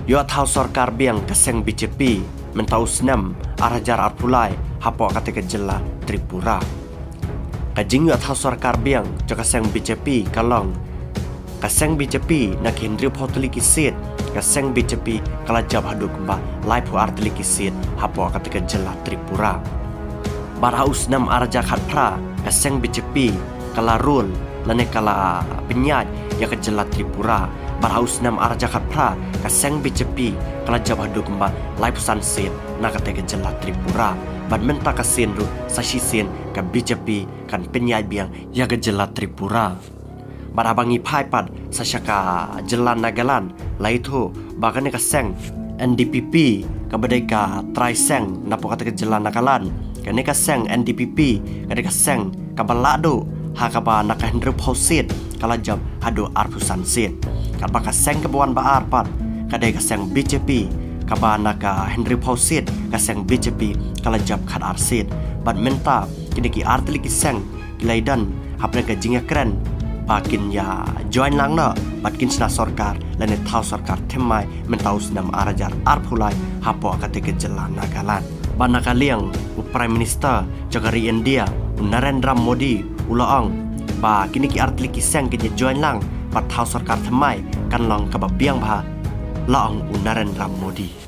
Yo tahu sarkar biang keseng BJP mentau senam arajar arpulai hapo kata kejela Tripura. Kajing yo tahu sarkar biang jo keseng BJP kalong keseng BJP nak hindri potli kisit keseng BJP kala jab haduk ba lai pu artli kisit hapo kata kejela Tripura. Baraus nam arajar khatpra keseng BJP kala rule lane kala penyaj ya kejela Tripura. Barhaus nam arja khatpra kaseng BJP kala jab haduk ba lai pusan sit na kata kejela Tripura. Ban menta kasin ru sashi sin ka BJP kan penyai biang ya kejela Tripura. Barabangi pai pad sasyaka jelan nagalan lai tu bagane kaseng NDPP ka badai ka try seng napo kata kejela nagalan kane kaseng NDPP kade kaseng ka balado hakaba nakahendru pausit kala jab hadu arpusan sit kaba kaseng kebuan ba arpat kadai kaseng BJP kaba naka Henry Pausit kaseng BJP kala jab khat arsit ban menta kini ki artli kiseng kilaidan hapne ka jingya kren pakin ya join lang na patkin sna sarkar lane thau sarkar themmai mentaus nam arajar arphulai hapo akate ke jela nagalan banaka liang prime minister jagari India Narendra Modi ulaang ba kini ki artli kiseng ke join lang pat thau sarkar themmai kan long ka biang bha laang Narendra Modi